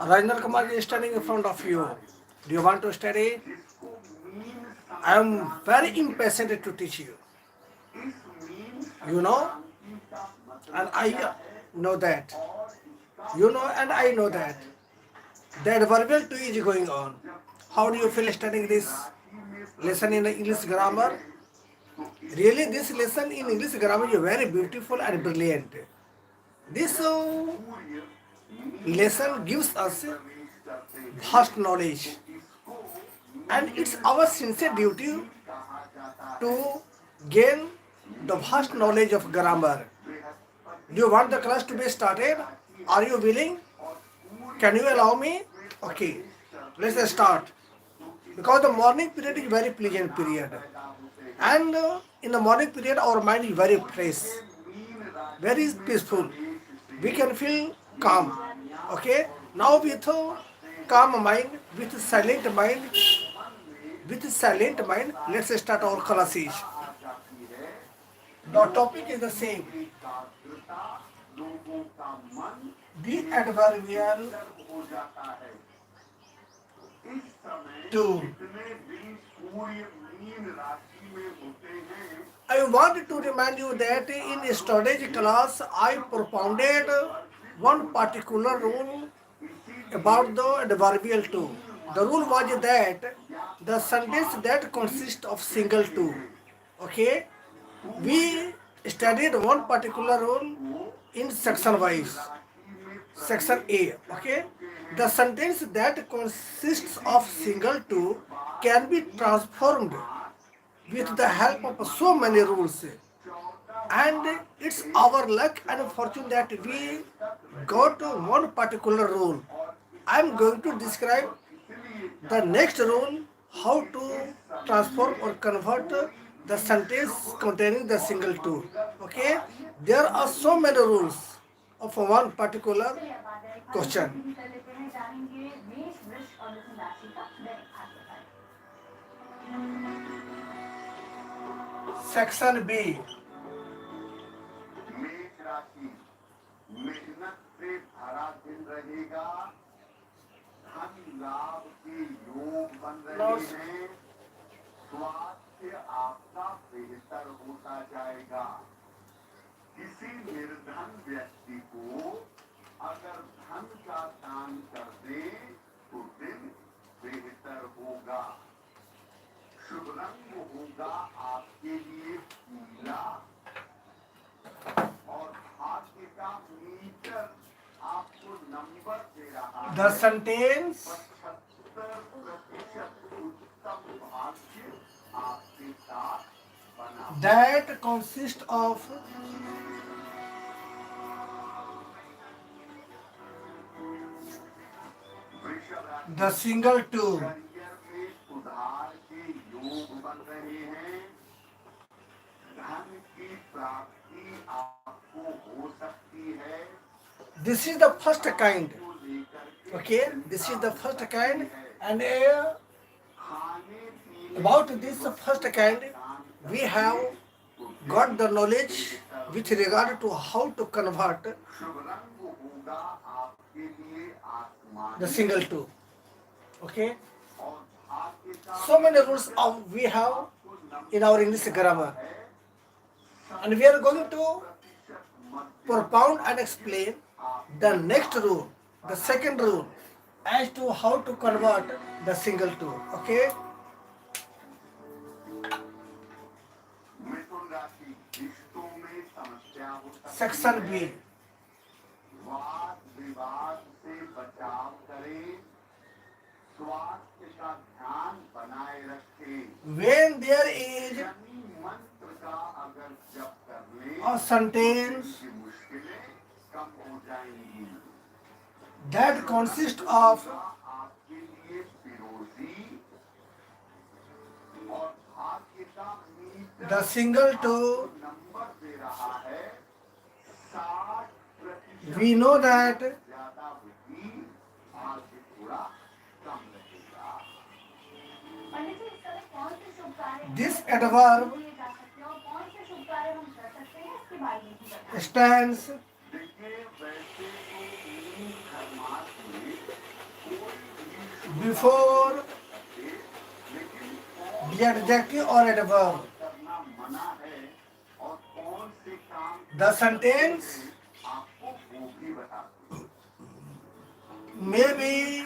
Rajendra Kumar is standing in front of you. Do you want to study? I am very impatient to teach you. You know, and I know that. You know, and I know that. That verbal 2 is going on. How do you feel studying this lesson in English grammar? Really, this lesson in English grammar is very beautiful and brilliant. This lesson gives us vast knowledge, and it's our sincere duty to gain the vast knowledge of grammar. Do you want the class to be started? Are you willing? Can you allow me? Okay, let's start. Because the morning period is very pleasant period. And in the morning period, our mind is very fresh, very peaceful. We can feel calm. Okay? Now with a calm mind, with silent mind, let's start our classes. The topic is the same. The adverbial to. I wanted to remind you that in yesterday's class I propounded one particular rule about the adverbial to. The rule was that the sentence that consists of single to. Okay? We studied one particular rule in section wise. Section A. Okay? The sentence that consists of single to can be transformed with the help of so many rules. And it's our luck and fortune that we got one particular rule. I'm going to describe the next rule, how to transform or convert the sentence containing the single to. Okay? There are so many rules of one particular question. Section B. Now, the sentence that consists of the single to. This is the first kind. Okay, this is the first kind, and about this first kind, we have got the knowledge with regard to how to convert the single to. Okay, so many rules we have in our English grammar, and we are going to propound and explain the next rule, the second rule, as to how to convert the single to. Okay. Section B. When there is a sentence that consists of the single to, we know that this adverb stands before the adjective or adverb. The sentence may be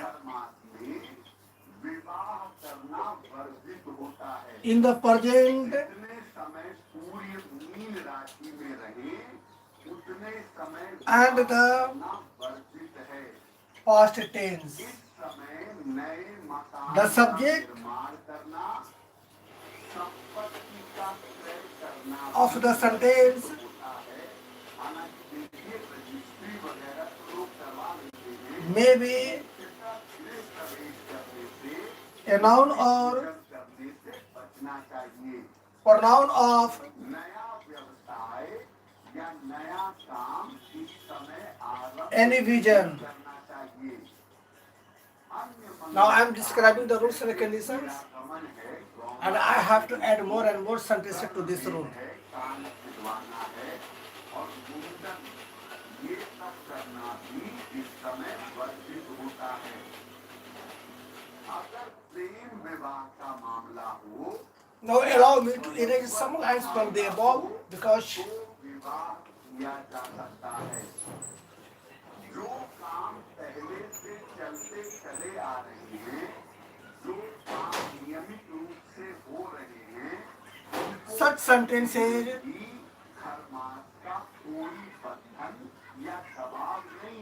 in the present and the past tense. The subject of the sentence may be a noun or pronoun of any vision. Now I am describing the rules and conditions, and I have to add more and more sentences to this rule. Now allow me to erase some lines from the above because such sentences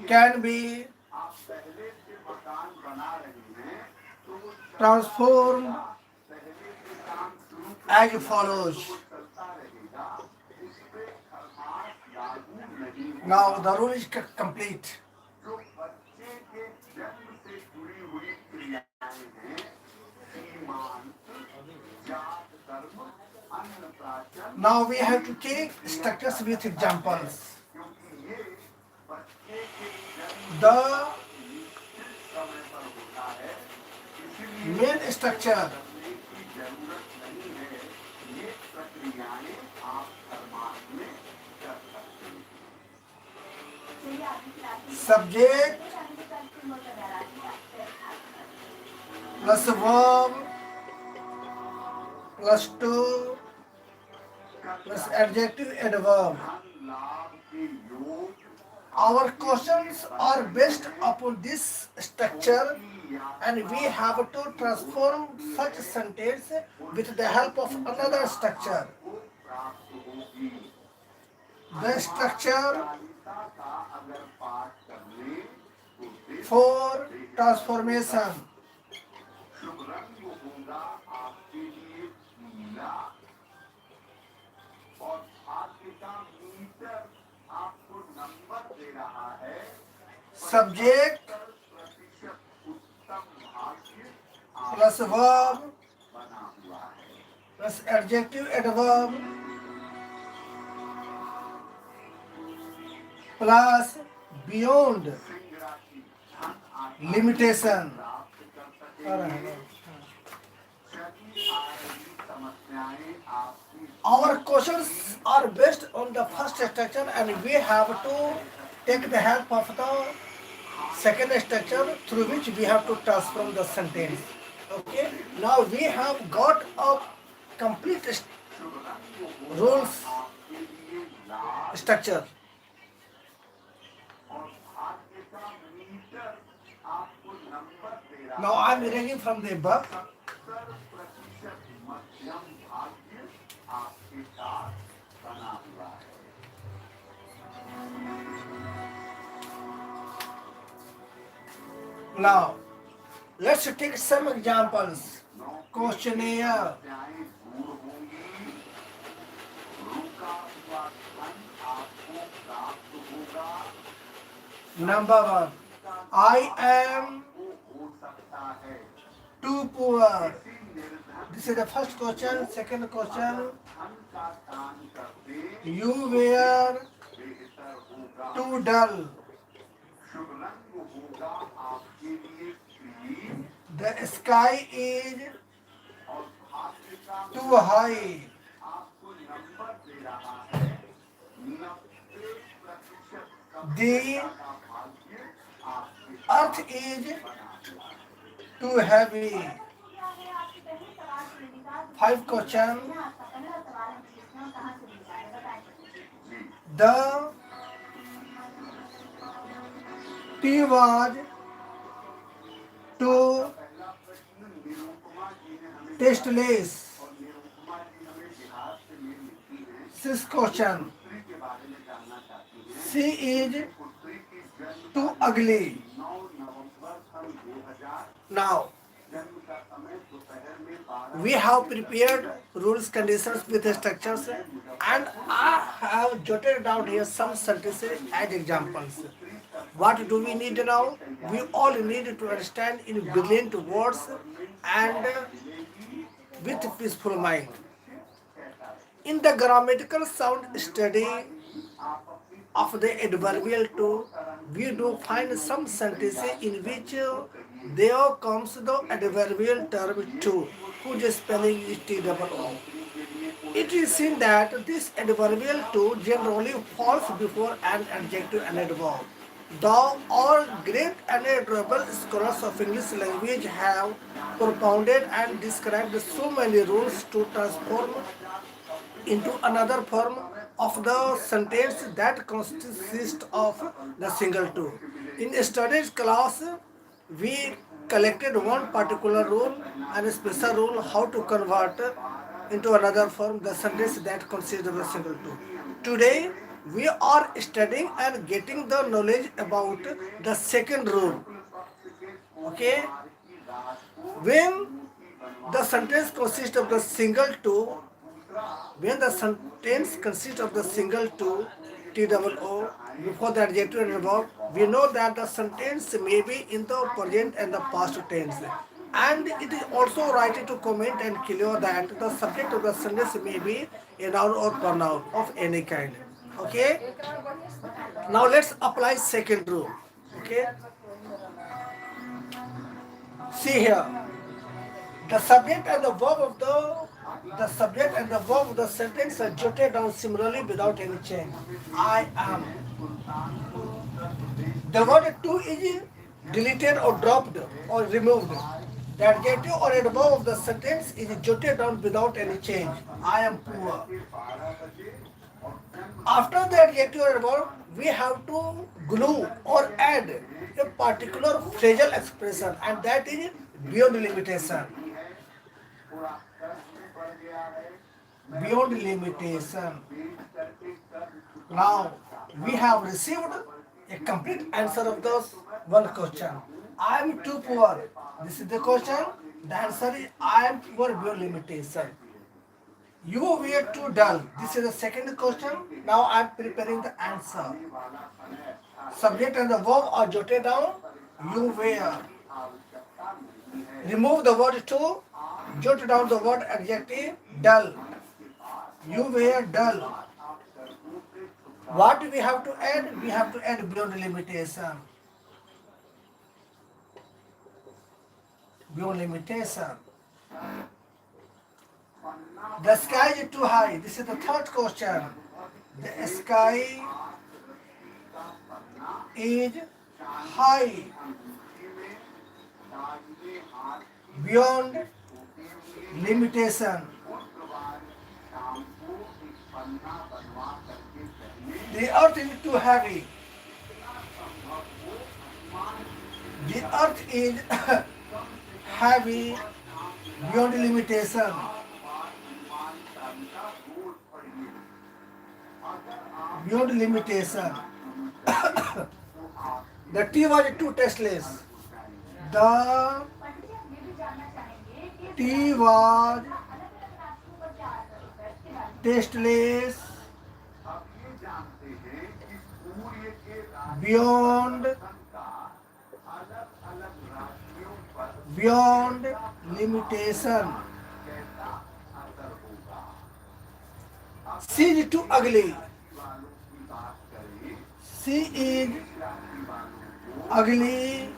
can be transformed as follows. Now the rule is complete. Now we have to take structures with examples. The main structure subject plus verb plus to plus adjective and verb. Our questions are based upon this structure, and we have to transform such sentence with the help of another structure. The structure for transformation. Subject plus verb plus adjective and verb plus beyond limitation. Our questions are based on the first structure, and we have to take the help of the second structure through which we have to transform the sentence. Okay, now we have got a complete rules structure. Now I am reading from the book. Now, let's take some examples. Questionnaire. Number one, I am too poor. This is the first question. Second question, you were too dull. The sky is too high. The Earth is too heavy. Five question. The tea was too tasteless. Sixth question. She is too ugly. Now, we have prepared rules, conditions with structures, and I have jotted down here some sentences as examples. What do we need now? We all need to understand in brilliant words and with peaceful mind. In the grammatical sound study of the adverbial too, we do find some sentences in which there comes the adverbial term to, whose spelling is TOO. It is seen that this adverbial to generally falls before an adjective and adverb. Though all great and admirable scholars of English language have propounded and described so many rules to transform into another form of the sentence that consists of the single to. In yesterday's class, we collected one particular rule and a special rule how to convert into another form the sentence that consists of the single to. Today, we are studying and getting the knowledge about the second rule. Okay? When the sentence consists of the single to, when the sentence consists of the single to, TOO, before the adjective and verb, we know that the sentence may be in the present and the past tense. And it is also right to comment and clear that the subject of the sentence may be a noun or pronoun of any kind. Okay? Now let's apply second rule. Okay? See here. The subject and the verb of the subject and the verb of the sentence are jotted down similarly without any change. I am. The word to is deleted or dropped or removed. The adjective or adverb of the sentence is jotted down without any change. I am poor. After the adjective or adverb, we have to glue or add a particular phrasal expression, and that is beyond limitation. Beyond limitation. Now, we have received a complete answer of those one question. I am too poor. This is the question. The answer is I am poor beyond limitation. You were too dull. This is the second question. Now I am preparing the answer. Subject and the verb are jotted down. You were. Remove the word to. Jot down the word adjective dull. You were dull. What do we have to add? We have to add beyond limitation. Beyond limitation. The sky is too high. This is the third question. The sky is high. Beyond limitation. The earth is too heavy. The earth is heavy beyond limitation. Beyond limitation. The tea was too tasteless. The tea was tasteless beyond limitation. She is too ugly. She is ugly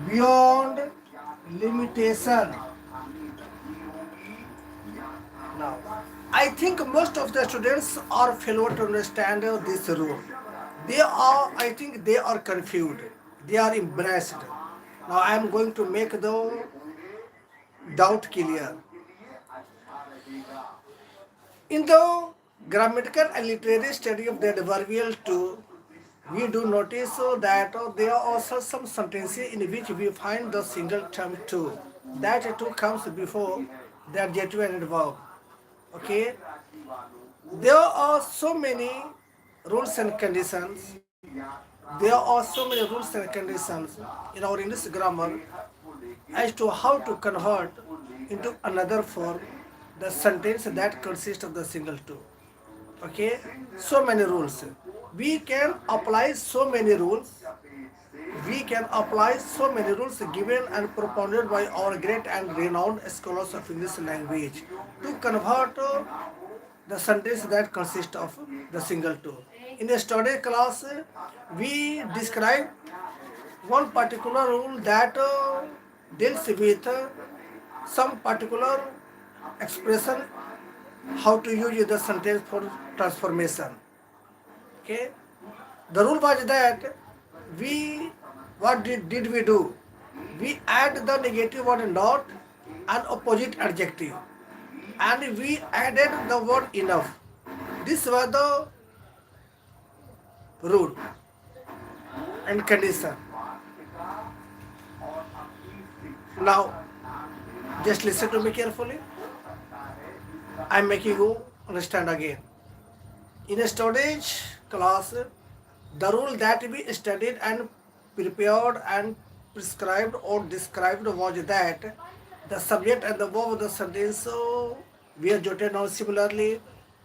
beyond limitation. Now, I think most of the students are failure to understand this rule. I think they are confused. They are embarrassed. Now I am going to make the doubt clear. In the grammatical and literary study of the adverbial too, we do notice that there are also some sentences in which we find the single term to. That too comes before the adjective and verb. Okay, there are so many rules and conditions. There are so many rules and conditions in our English grammar as to how to convert into another form the sentence that consists of the single to. Okay, so many rules. We can apply so many rules. We can apply so many rules given and propounded by our great and renowned scholars of English language to convert the sentence that consists of the single to. In the study class, we describe one particular rule that deals with some particular expression, how to use the sentence for transformation. Okay, the rule was that we did we do? We add the negative word not and opposite adjective, and we added the word enough. This was the rule and condition. Now, just listen to me carefully. I am making you understand again. In a storage class, the rule that we studied and prepared and prescribed or described was that the subject and the verb of the sentence were jotted down similarly.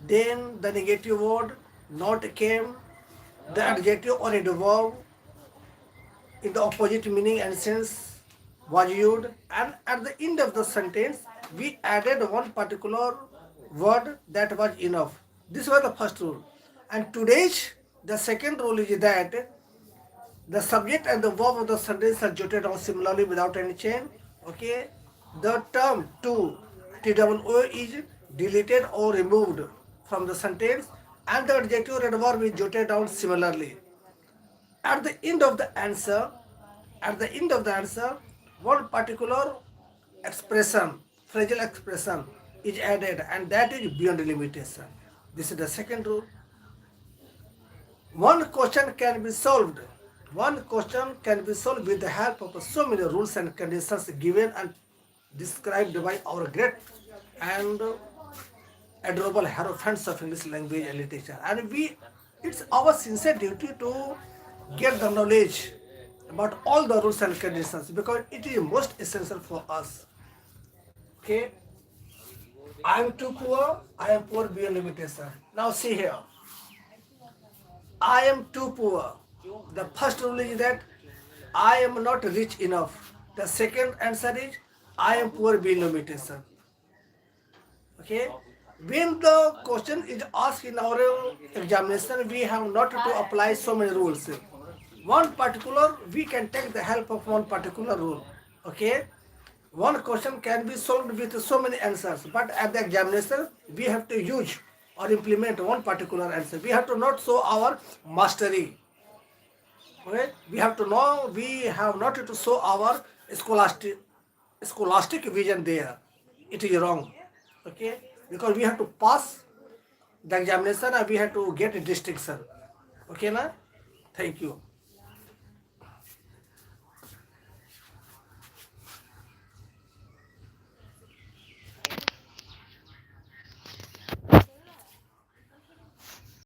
Then the negative word not came, the adjective or a verb in the opposite meaning and sense was used, and at the end of the sentence we added one particular word that was enough. This was the first rule. And today's the second rule is that the subject and the verb of the sentence are jotted down similarly without any change. Okay, the term to TWO is deleted or removed from the sentence, and the adjective and verb is jotted down similarly. At the end of the answer, at the end of the answer, one particular expression, phrasal expression is added, and that is beyond limitation. This is the second rule. One question can be solved. One question can be solved with the help of so many rules and conditions given and described by our great and adorable hierophants of English language and literature. And it's our sincere duty to get the knowledge about all the rules and conditions because it is most essential for us. Okay, I am too poor, I am poor beyond limitation. Now see here, I am too poor. The first rule is that I am not rich enough. The second answer is I am poor beyond limitation. Okay, when the question is asked in our examination, we have not to apply so many rules. One particular, we can take the help of one particular rule. Okay, one question can be solved with so many answers, but at the examination we have to use or implement one particular answer. We have to not show our mastery. Okay, we have to know, we have not to show our scholastic vision there. It is wrong. Okay, because we have to pass the examination and we have to get a distinction. Okay, na? Thank you.